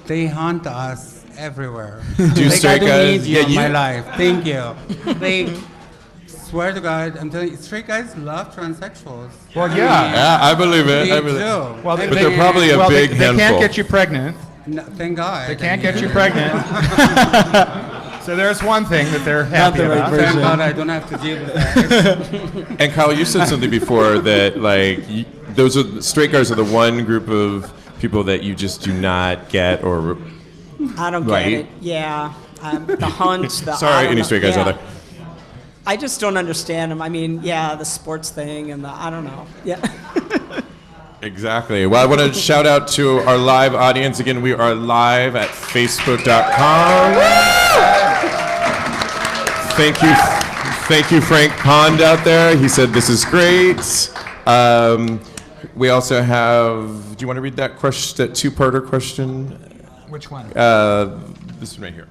they haunt us everywhere. Do like, straight I don't guys- need you yeah, in my you- life. Thank you. They swear to God, I'm telling you, straight guys love transsexuals. Well, yeah. yeah, I believe it. They I believe do. Well, But they're probably a well, big they handful. can't get you pregnant. No, thank God. They can't get you pregnant. So there's one thing that they're happy the right about. version. Thank God I don't have to deal with that. And Kyle, you said something before that like those are straight guys are the one group of people that you just do not get or. I don't Right. get it. Yeah. The hunt, the. I Sorry, don't any know. straight guys out Yeah. there. I just don't understand them. I mean, yeah, the sports thing and the, I don't know. Yeah. Exactly. Well, I want to shout out to our live audience. Again, we are live at facebook.com. Thank you, Frank Pond out there. He said this is great. We also have. Do you want to read that question? That two-parter question? Which one? This one right here.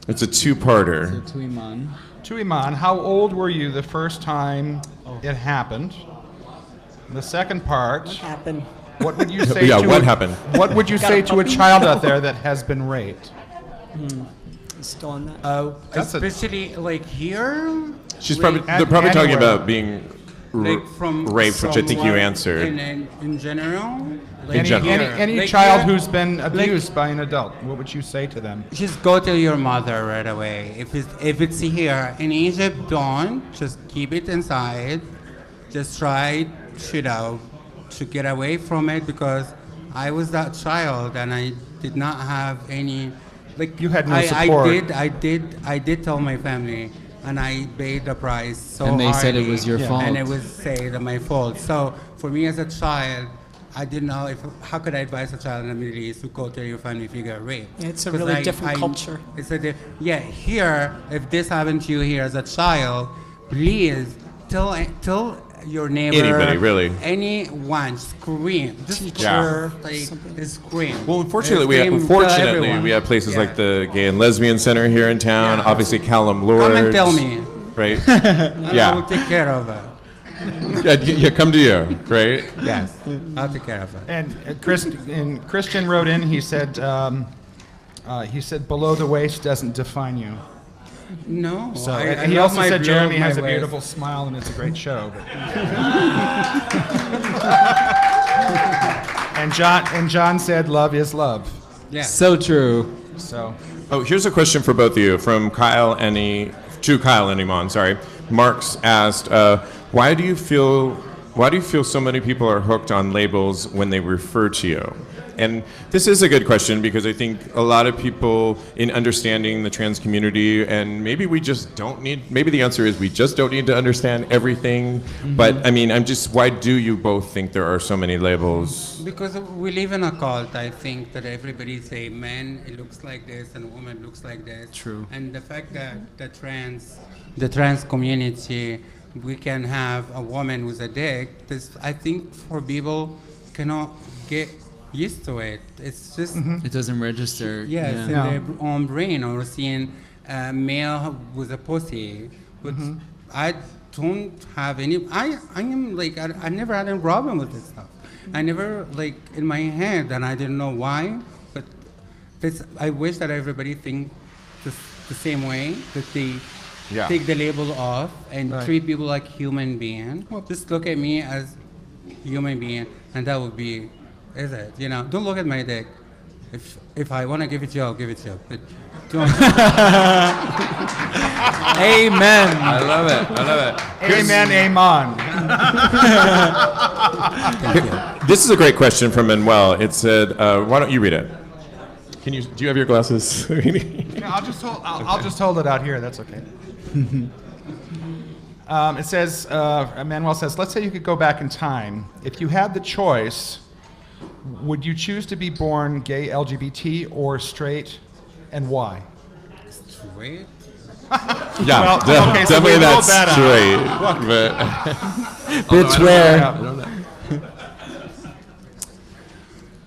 It's a two-parter. To Iman. To Iman, how old were you the first time it happened? The second part, Happened. what would you say Yeah, to what a, happened? What would you Got say a to a puppy? child out there that has been raped? Still on that. That's a- Especially like here. She's like, probably. They're probably talking anywhere. about being like from raped, which I think you someone answered. in general. Like Any, general. any Like child here, who's been abused by an adult, what would you say to them? just go tell your mother right away. If it's here in Egypt, don't just keep it inside. Just try to get away from it because I was that child and I did not have any. Like You had no I support. I did tell my family, and I paid the price so And they said it hardly, was your fault. and it was said my fault. So for me as a child, I didn't know how could I advise a child in the Middle East to go tell your family if you get raped. Yeah, it's a 'Cause really different culture. It's yeah. Here, if this happened to you here as a child, please tell your neighbor. Anybody, really. Anyone, scream. Just Teacher, like something. scream. Well, unfortunately, Scream, tell we everyone. have places Yeah. like the Gay and Lesbian Center here in town. Yeah. Obviously, Callum Lord. Come and tell me. Right? And I Yeah. will take care of it. Yeah, come to you, right? Yes, I'll take care of it. And Christian wrote in, he said, below the waist doesn't define you. No, So, I and he love also my said blue, Jeremy my has a waist. beautiful smile and it's a great show. But. and John said, love is love. Yeah. So true. So Oh, here's a question for both of you from Kyle and Iman. Sorry, Mark's asked, why do you feel so many people are hooked on labels when they refer to you? And this is a good question because I think a lot of people in understanding the trans community, and maybe the answer is we just don't need to understand everything. Mm-hmm. But I mean, why do you both think there are so many labels? Because we live in a cult, I think that everybody say man it looks like this and woman looks like this. True. And the fact that the trans community, we can have a woman with a dick. This I think for people cannot get used to it. It's just It doesn't register. yes Yeah. in their own brain or seeing a male with a pussy. But I don't have any. I am like I never had a problem with this stuff. I never, like, in my head, and I didn't know why, but I wish that everybody think the same way, that they take the label off and treat people like human being. Well, just look at me as human being, and that would be, is it? You know, don't look at my dick. If I want to give it to you, I'll give it to you. But don't. Amen. I love it. Amen, Iman. Thank you. This is a great question from Manuel. It said, why don't you read it? Do you have your glasses? I'll just hold it out here. That's okay. It says, Manuel says, let's say you could go back in time. If you had the choice, would you choose to be born gay, LGBT, or straight, and why? Straight? Yeah, Well, okay, so definitely we ruled that's that out. straight. But It's where.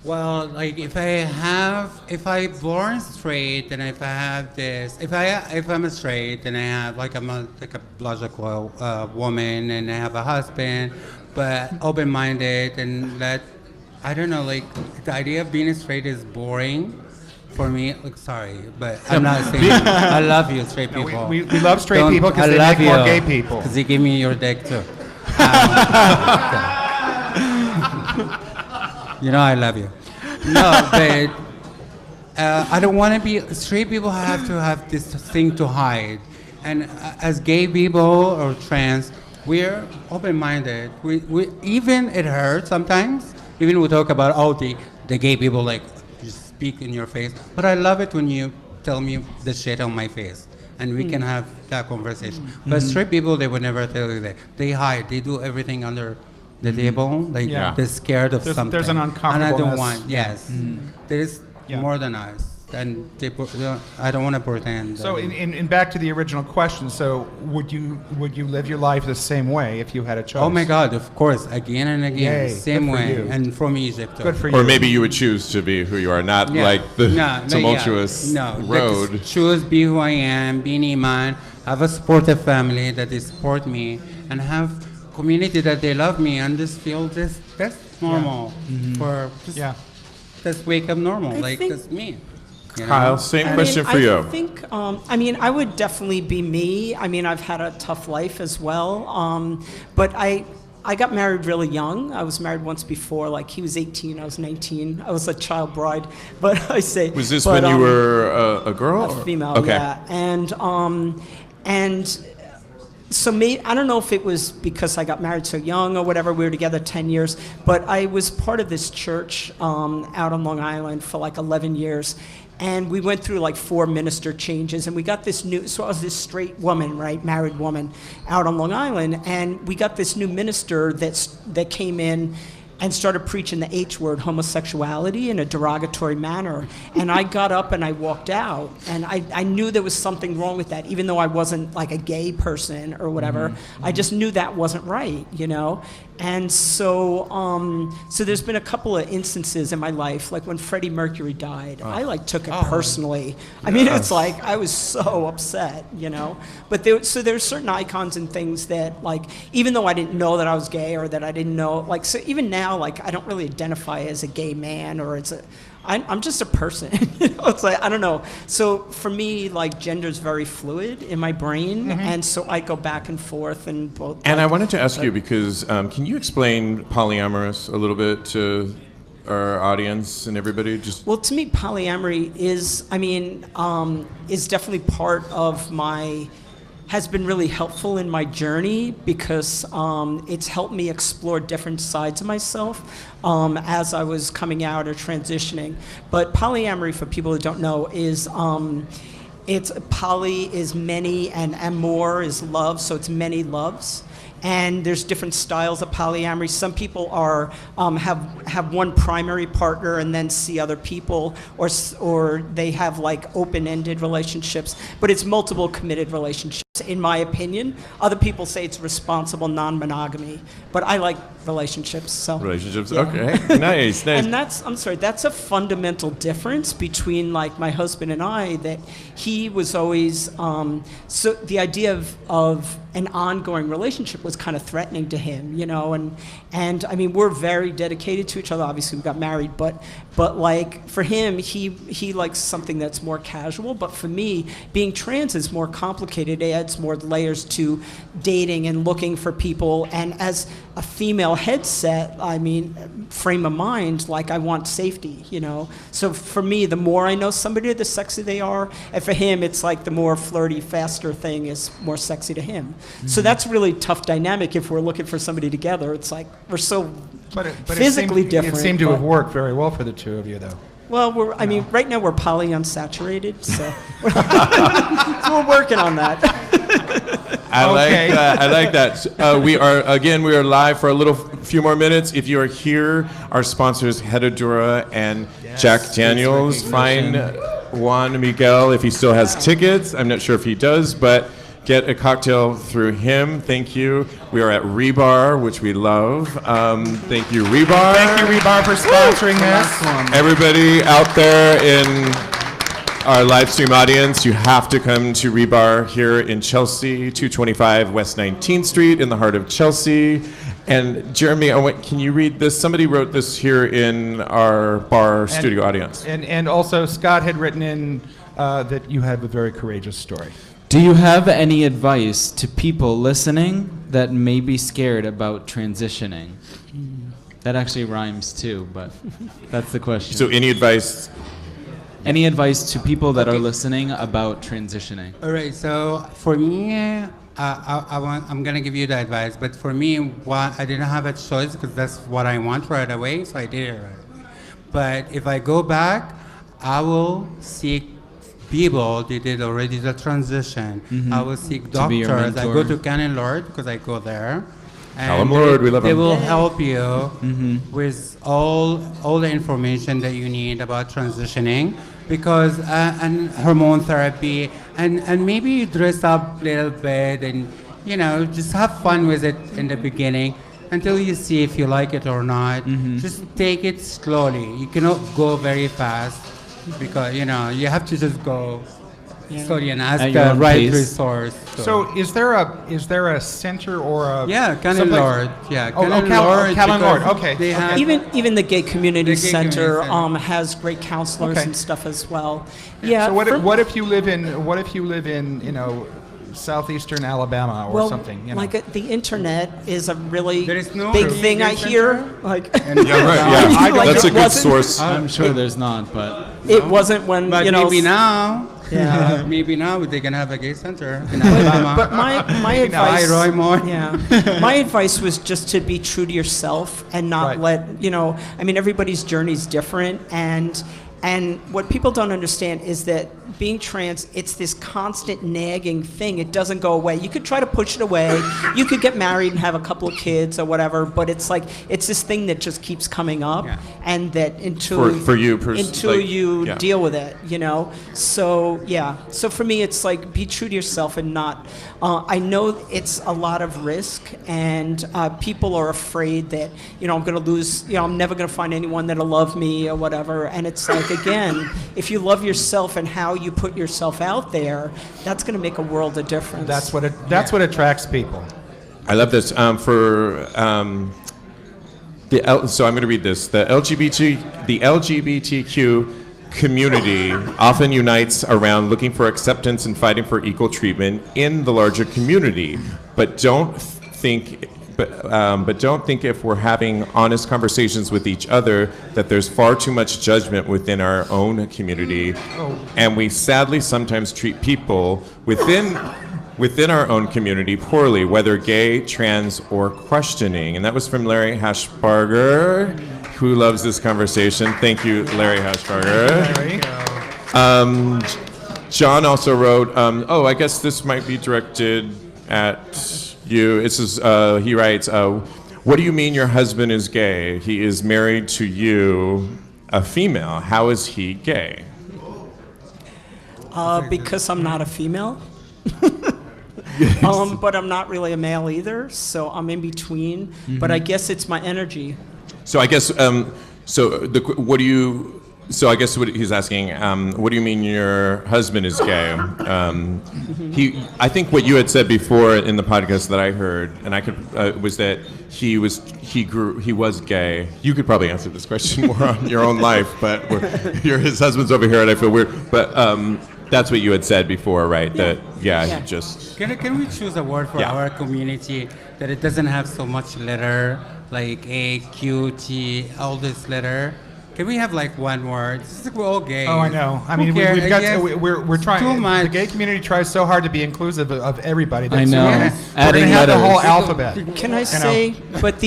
Well, like if I born straight, and if I have this, if I'm a straight, and I have like a biological woman, and I have a husband, but open-minded, and that, I don't know, like the idea of being straight is boring for me. Like, sorry, but I'm not saying I love you, straight people. We love straight people because they make more gay people. Because you give me your dick too. You know I love you. No, but I don't want to be. Straight people have to have this thing to hide, and as gay people or trans, we're open-minded. We even it hurts sometimes. Even we talk about the gay people like just speak in your face, but I love it when you tell me the shit on my face, and we can have that conversation. But straight people, they would never tell you that. They hide. They do everything under the table, like they're scared of something. There's an uncomfortableness. And I don't want, there is more than us. And I don't want to pretend. So in back to the original question, so would you live your life the same way if you had a choice? Oh my God, of course, again and again, Yay, same good for way, you. and from Egypt. Good for you. Or maybe you would choose to be who you are, not like the tumultuous road. Like, choose, be who I am, be an Iman, have a supportive family that they support me, and have community that they love me, and just feel that's normal for just wake up normal, that's me. You know? Kyle, same question for you. I think, I would definitely be me. I mean, I've had a tough life as well. But I got married really young. I was married once before. Like, he was 18, I was 19. I was a child bride. But I say... Was this when you were a girl? A female, okay. yeah. And so I don't know if it was because I got married so young or whatever. We were together 10 years. But I was part of this church out on Long Island for like 11 years. And we went through like 4 minister changes, and we got this new, so I was this straight woman, right, married woman out on Long Island, and we got this new minister that came in and started preaching the H word, homosexuality, in a derogatory manner. And I got up and I walked out, and I knew there was something wrong with that, even though I wasn't like a gay person or whatever. I just knew that wasn't right, you know? And so there's been a couple of instances in my life, like when Freddie Mercury died, I like took it personally. I mean, it's like, I was so upset, you know? But there's certain icons and things that, like, even though I didn't know that I was gay, or that I didn't know, like, so even now, like, I don't really identify as a gay man, or I'm just a person. You know, it's like, I don't know. So for me, like, gender's very fluid in my brain, and so I go back and forth and both. And I wanted to ask you, because can you explain polyamorous a little bit to our audience and everybody? Well, to me, polyamory is definitely part of has been really helpful in my journey, because it's helped me explore different sides of myself as I was coming out or transitioning. But polyamory, for people who don't know, is it's poly is many, and amor is love, so it's many loves. And there's different styles of polyamory. Some people are have one primary partner and then see other people, or they have like open-ended relationships. But it's multiple committed relationships, in my opinion. Other people say it's responsible non-monogamy, but I like relationships. So relationships, yeah. Okay, nice. And that's a fundamental difference between like my husband and I. That he was always so the idea of an ongoing relationship relationship was kind of threatening to him, you know, and I mean, we're very dedicated to each other. Obviously, we got married, but like for him, he likes something that's more casual. But for me, being trans is more complicated. It adds more layers to dating and looking for people. And as a female headset, I mean, frame of mind, like I want safety, you know. So for me, the more I know somebody, the sexier they are. And for him, it's like the more flirty, faster thing is more sexy to him. So that's really tough dynamic if we're looking for somebody together. It's like we're so physically different. It seemed to have worked very well for the two of you, though. Well, I mean, right now we're polyunsaturated, so we're working on that. I like that. We are live for a few more minutes. If you are here, our sponsors Hedadura and Jack Daniels. Find Juan Miguel if he still has tickets. I'm not sure if he does, but get a cocktail through him. Thank you. We are at REBAR, which we love. Thank you, REBAR. Thank you, REBAR, for sponsoring this. Everybody out there in our live stream audience, you have to come to REBAR here in Chelsea, 225 West 19th Street in the heart of Chelsea. And Jeremy, can you read this? Somebody wrote this here in our bar studio audience. And also Scott had written in that you have a very courageous story. Do you have any advice to people listening that may be scared about transitioning? That actually rhymes too, but that's the question. So any advice? Any advice to people that are listening about transitioning? All right, so for me, I'm going to give you the advice, but for me, I didn't have a choice because that's what I want right away, so I did it right away. But if I go back, I will seek people that did already the transition. I will seek doctors. I go to Canon Lord because I go there. And Lord, we love they him. will help you with all the information that you need about transitioning, because and hormone therapy, and maybe you dress up a little bit and just have fun with it in the beginning until you see if you like it or not. Just take it slowly. You cannot go very fast because you have to just go slowly and ask the right resource. So is there a center or a Canon Lord. Canon Lord. Okay. They have Even the Gay Community Center has great counselors and stuff as well. Yeah. So what if you live in southeastern Alabama or something? Like the internet is a really no big thing I hear. Like That's a good source. I'm sure there's not, but it wasn't when but maybe now. Yeah. Maybe now they can have a gay center in Alabama. But my advice, Roy Moore. My advice was just to be true to yourself and not let everybody's journey is different, and what people don't understand is that being trans, it's this constant nagging thing. It doesn't go away. You could try to push it away. You could get married and have a couple of kids or whatever, but it's like it's this thing that just keeps coming up, and that until you deal with it, So so for me, it's like be true to yourself and not. I know it's a lot of risk, and people are afraid that I'm going to lose. I'm never going to find anyone that'll love me or whatever. And it's like again, if you love yourself and how you put yourself out there, that's going to make a world of difference. That's what attracts people. I love this. So I'm going to read this. The LGBTQ community often unites around looking for acceptance and fighting for equal treatment in the larger community, but don't think if we're having honest conversations with each other that there's far too much judgment within our own community, and we sadly sometimes treat people within our own community poorly, whether gay, trans, or questioning. And that was from Larry Hashbarger, who loves this conversation. Thank you, Larry Hashbarger. John also wrote, I guess this might be directed at you. He writes, what do you mean your husband is gay? He is married to you, a female. How is he gay? Because I'm not a female. But I'm not really a male either, so I'm in between. But I guess it's my energy. So I guess, what do you So I guess what he's asking, what do you mean your husband is gay? I think what you had said before in the podcast that I heard, and I could was that he was gay. You could probably answer this question more on your own life, but his husband's over here, and I feel weird. But that's what you had said before, right? Yeah. That he just. Can we choose a word for our community that it doesn't have so much letter, like A, Q, T, all this letter? Can we have like one word? We're all gay. Oh, I know. I mean, we've got we're trying. The gay community tries so hard to be inclusive of everybody. I know. We're gonna have the whole alphabet. Can I say? But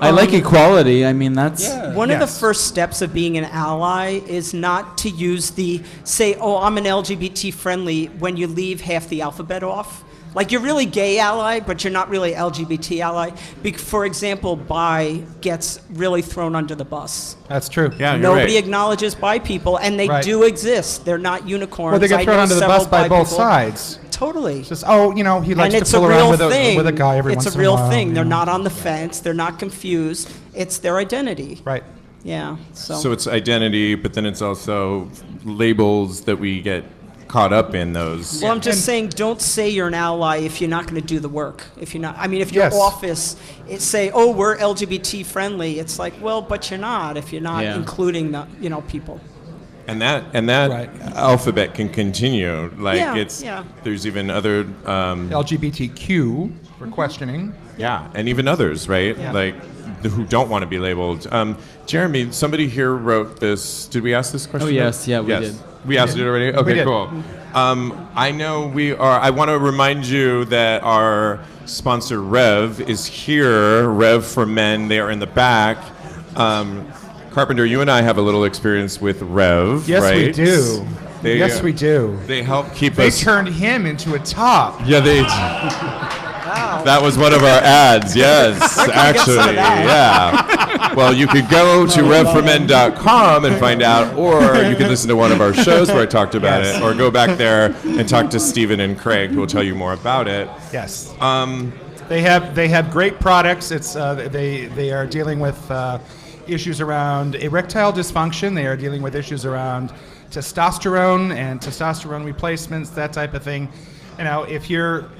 I like equality. I mean, that's one of the first steps of being an ally is not to use I'm an LGBT friendly when you leave half the alphabet off. Like, you're really gay ally, but you're not really LGBT ally. For example, bi gets really thrown under the bus. That's true. Yeah, you're Nobody right. acknowledges bi people, and they do exist. They're not unicorns. Well, they get thrown under the bus by both sides. Totally. It's just, he likes And it's to a fool real around thing. with a guy every once It's in a a real while. thing. They're not on the fence. They're not confused. It's their identity. Right. Yeah. So it's identity, but then it's also labels that we get caught up in those. Well, I'm just saying, don't say you're an ally if you're not going to do the work. If you're not, if your office say, "Oh, we're LGBT friendly," it's like, well, but you're not if you're not including the, people. And that alphabet can continue. Like there's even other LGBTQ for questioning. Yeah, and even others, right? Yeah. Like who don't want to be labeled. Jeremy, somebody here wrote this. Did we ask this question? Oh yes, we did. We asked it already? Okay, cool. I know I want to remind you that our sponsor, Rev, is here. Rev for Men. They are in the back. Carpenter, you and I have a little experience with Rev, Yes, right? we do. Yes, we do. They help keep They us... turned him into a top. Yeah, they... That was one of our ads, yes, actually, yeah. Well, you could go to revformen.com and find out, or you can listen to one of our shows where I talked about it, or go back there and talk to Stephen and Craig, who will tell you more about it. Yes. They have great products. It's they are dealing with issues around erectile dysfunction. They are dealing with issues around testosterone and testosterone replacements, that type of thing. If you're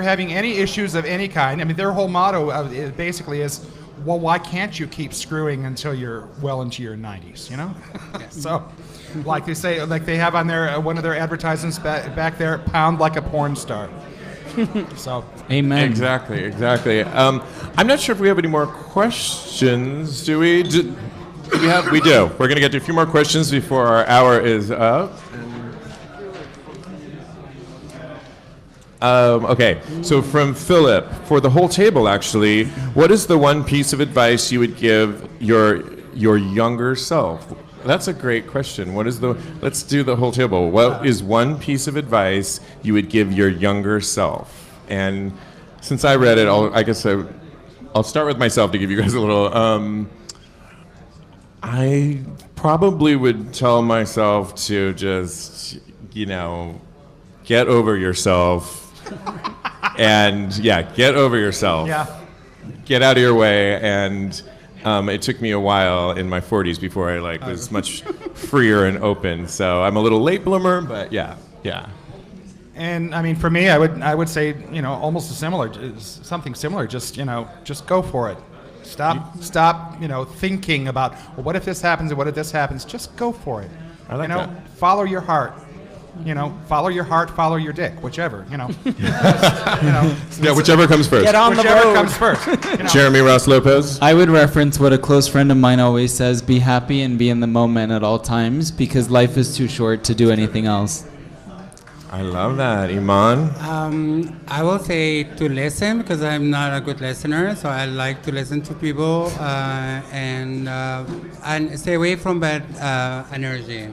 having any issues of any kind, their whole motto basically is, well, why can't you keep screwing until you're well into your 90s, So, like they say, like they have on their one of their advertisements back there, pound like a porn star. So, amen. Exactly. I'm not sure if we have any more questions. Do we? We do. We're going to get to a few more questions before our hour is up. Okay, so from Philip, for the whole table actually, what is the one piece of advice you would give your younger self? That's a great question. Let's do the whole table. What is one piece of advice you would give your younger self? And since I read it, I'll start with myself to give you guys a little, I probably would tell myself to just, get over yourself. And get over yourself. Yeah. Get out of your way. And it took me a while in my 40s before I was much freer and open. So I'm a little late bloomer, but yeah. And for me, I would say almost something similar. Just go for it. Stop thinking about, well, what if this happens and what if this happens? Just go for it. I like that. Follow your heart. Follow your heart, follow your dick, whichever, whichever comes first. Get on whichever the road. comes first. Jeremy Ross Lopez. I would reference what a close friend of mine always says: be happy and be in the moment at all times, because life is too short to do anything else. I love that. Iman? I will say to listen, because I'm not a good listener, so I like to listen to people and stay away from bad energy.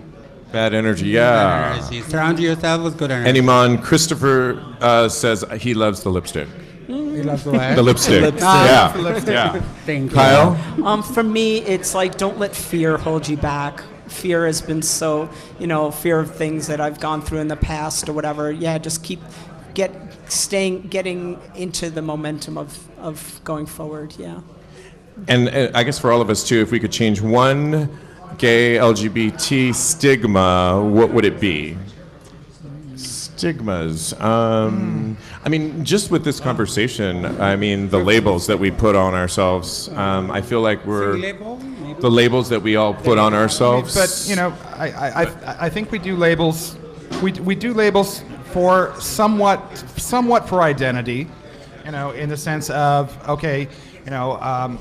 Bad energy, yeah. Bad energy. Surround yourself with good energy. And Iman, Christopher says he loves the lipstick. He loves the what? The lipstick. Yeah. Thank you. Kyle? For me, it's like, don't let fear hold you back. Fear has been so, fear of things that I've gone through in the past or whatever. Yeah, just keep getting into the momentum of going forward. Yeah. And I guess for all of us too, if we could change one gay LGBT stigma, what would it be? Stigmas. I mean, just with this conversation, I mean, the labels that we put on ourselves, I feel like we're... The labels that we all put on ourselves. But, you know, I think we do labels... We do labels for somewhat for identity, you know, in the sense of, okay, you know,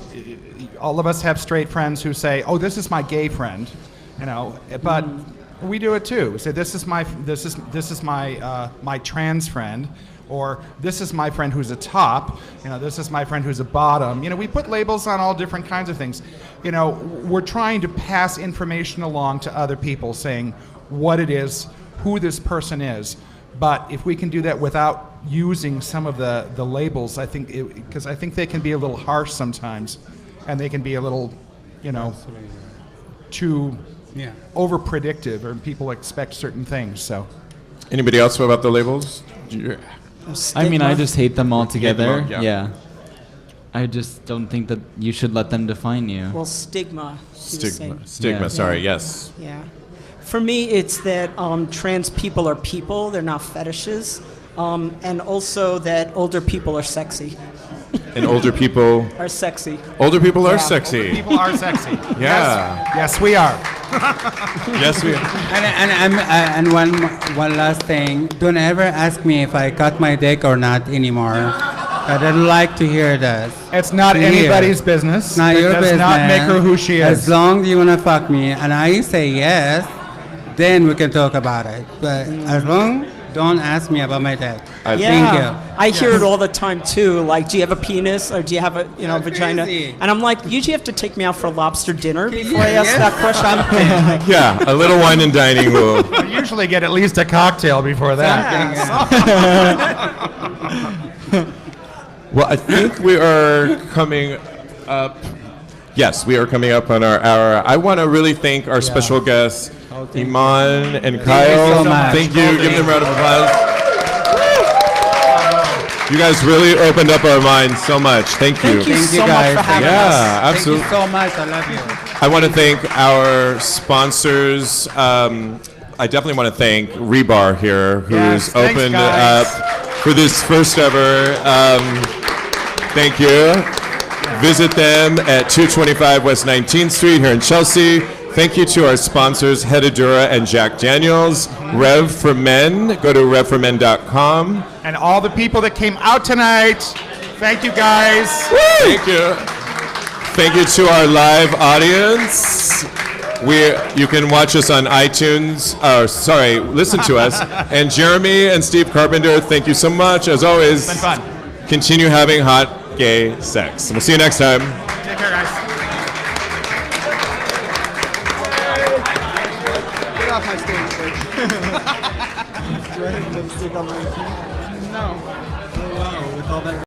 all of us have straight friends who say, oh, this is my gay friend, you know, but we do it too. Say, this is my my trans friend, or this is my friend who's a top, you know, this is my friend who's a bottom. You know, we put labels on all different kinds of things. You know, we're trying to pass information along to other people saying what it is, who this person is. But if we can do that without using some of the labels, I think, because I think they can be a little harsh sometimes, and they can be a little, you know, too over predictive, or people expect certain things. So, anybody else know about the labels? I mean, I just hate them altogether. Yeah. Yeah. I just don't think that you should let them define you. Well, stigma. Stigma. Yeah. Sorry. Yes. Yeah. For me, it's that trans people are people, they're not fetishes, and also that older people are sexy. And older people Are sexy. Older people are Yeah. sexy. people are sexy. Yeah. Yes, we are. Yes, we are. And one last thing, don't ever ask me if I cut my dick or not anymore. I don't like to hear this. It's not Here. anybody's business. It's not It your does business. not make her who she is. As long as you wanna fuck me and I say yes, then we can talk about it. But as long, don't ask me about my dick. Yeah, Thank you. I hear it all the time too. Like, do you have a penis or do you have a vagina? crazy. And I'm like, usually you have to take me out for lobster dinner before I ask that question. Yeah, a little wine and dining will. I usually get at least a cocktail before that. Well, I think we are coming up. Yes, we are coming up on our hour. I want to really thank our special guests, Iman and Caire. so much. Thank you. Give them a round of applause. You guys really opened up our minds so much. Thank you. Thank you Thank you, so much guys. for having us. Yeah, absolutely. Thank you so much. I love you. I want to thank our sponsors. I definitely want to thank REBAR here, who's Yes, thanks, opened guys. up for this first ever. Thank you. Visit them at 225 West 19th Street here in Chelsea. Thank you to our sponsors, Hedadura and Jack Daniels. Rev for Men, go to revformen.com. And all the people that came out tonight, thank you guys. Thank you. Thank you to our live audience. You can watch us on iTunes. Listen to us. And Jeremy and Steve Carpenter, thank you so much. As always, It's been fun. continue having hot gay sex. We'll see you next time. Take care, guys. Get off my stage, bitch. Do I have lipstick on my... No. Oh, wow, with all that...